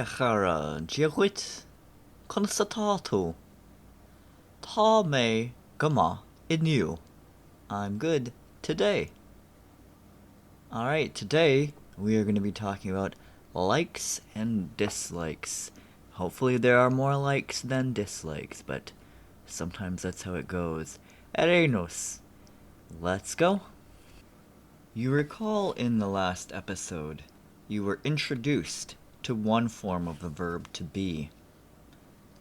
chara jiagwit constatato. Ta me gama inu. I'm good today. Alright, today we are going to be talking about likes and dislikes. Hopefully there are more likes than dislikes, but sometimes that's how it goes. Erenos, let's go. You recall in the last episode, you were introduced to one form of the verb to be.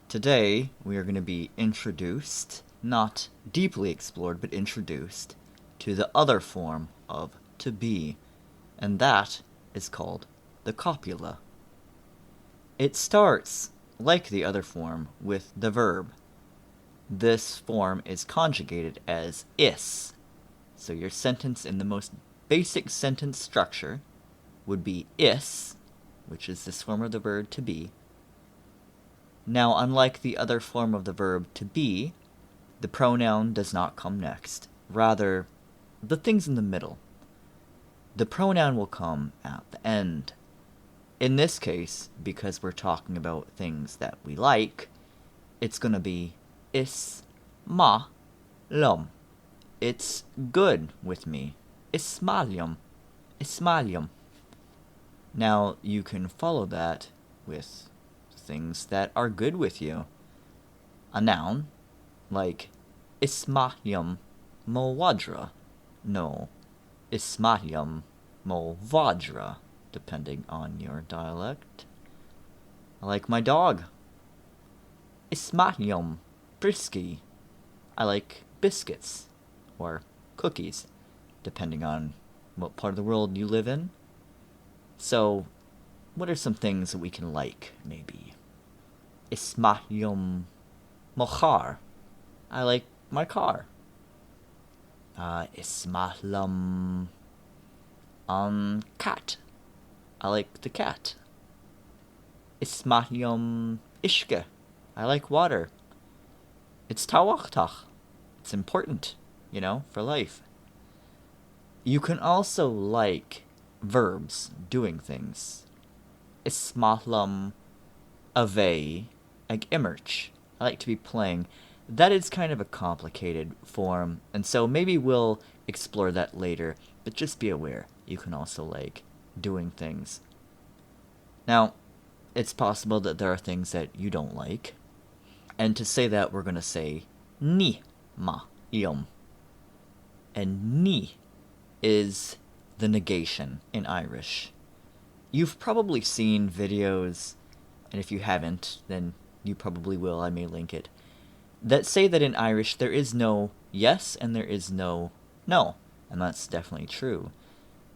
Today, we are going to be introduced, not deeply explored, but introduced, to the other form of to be, and that is called the copula. It starts, like the other form, with the verb. This form is conjugated as is, so your sentence in the most basic sentence structure would be is, which is this form of the verb to be. Now, unlike the other form of the verb to be, the pronoun does not come next. Rather, the things in the middle. The pronoun will come at the end. In this case, because we're talking about things that we like, it's going to be is ma liom. It's good with me. Ismalium. Ismalium. Now, you can follow that with things that are good with you. A noun, like ismalium mhadra. No, ismalium mhadra, depending on your dialect. I like my dog. Ismalium brioscaí. I like biscuits, or cookies, depending on what part of the world you live in. So, what are some things that we can like, maybe? Ismalium carr. I like my car. Ismalium cat. I like the cat. Ismalium ishke. I like water. It's tawachtach. It's important, for life. You can also like verbs, doing things. Ismalium ithe ag imirt. I like to be playing. That is kind of a complicated form, and so maybe we'll explore that later, but just be aware, you can also like doing things. Now, it's possible that there are things that you don't like, and to say that, we're going to say ni ma liom. And ni is the negation in Irish. You've probably seen videos, and if you haven't, then you probably will, I may link it, that say that in Irish there is no yes and there is no no, and that's definitely true.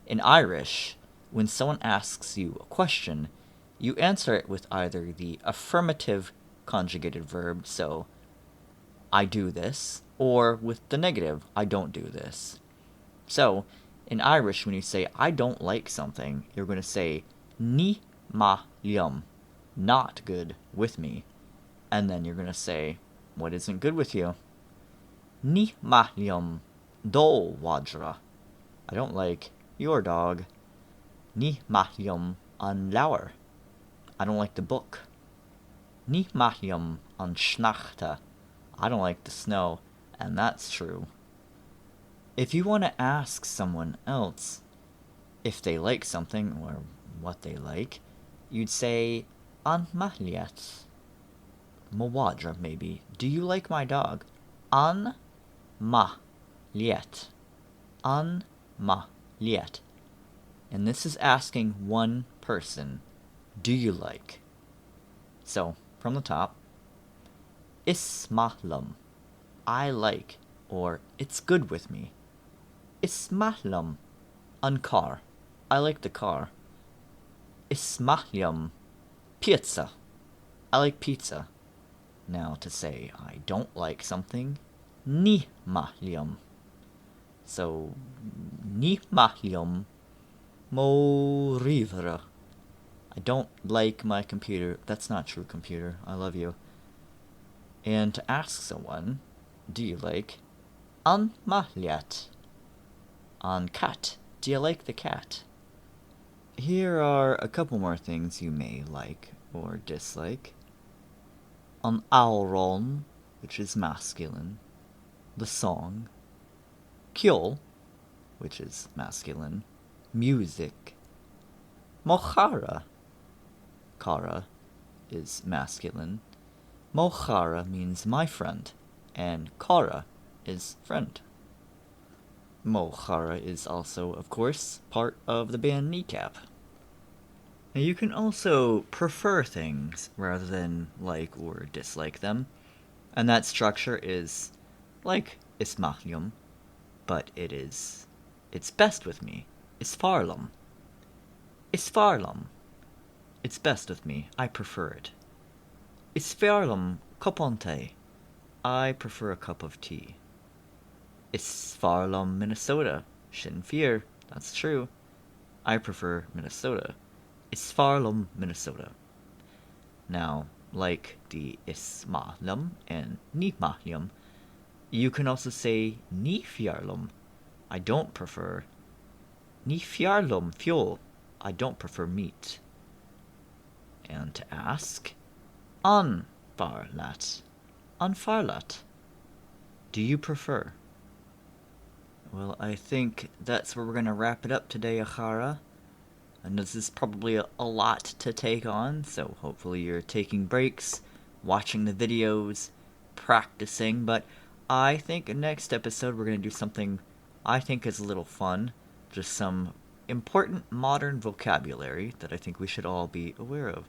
In Irish, when someone asks you a question, you answer it with either the affirmative conjugated verb, so I do this, or with the negative, I don't do this. So, in Irish, when you say I don't like something, you're going to say ni ma liom, not good with me. And then you're going to say what isn't good with you. Ni ma liom do mhadra. I don't like your dog. Ni ma liom an leabhar. I don't like the book. Ni ma liom an sneachta. I don't like the snow, and that's true. If you want to ask someone else if they like something or what they like, you'd say an leat. Mhadra, maybe. Do you like my dog? An leat. An leat. And this is asking one person, do you like? So, from the top, ismalium. I like, or it's good with me. Ismalium an carr. I like the car. Ismalium pizza. I like pizza. Now to say I don't like something, ni ma liom. So, ni ma liom liabhar. I don't like my computer. That's not true, computer. I love you. And to ask someone, do you like an leat? An cat. Do you like the cat? Here are a couple more things you may like. or dislike. An amhrán, which is masculine, the song. Ceol, which is masculine, music. Chara, chara is masculine. Chara means my friend, and chara is friend. Chara is also, of course, part of the band Kneecap. Now you can also prefer things rather than like or dislike them, and that structure is like liom, but it's best with me. Isfarlam. Isfarlam. It's best with me. I prefer it. Isfarlam cúpan. I prefer a cup of tea. Isfarlam Minnesota. Sin fearr. That's true. I prefer Minnesota. Isfarlam Minnesota. Now, like the ismahlum and nimahlum, you can also say ni fearlum. I don't prefer. Ni fearlum feoil. I don't prefer meat. And to ask, anfarlat. Anfarlat. Do you prefer? Well, I think that's where we're going to wrap it up today, chara. And this is probably a lot to take on, so hopefully you're taking breaks, watching the videos, practicing, but I think next episode we're going to do something I think is a little fun, just some important modern vocabulary that I think we should all be aware of.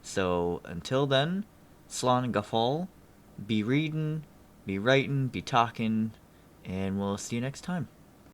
So until then, slán gafal, be reading, be writing, be talking, and we'll see you next time.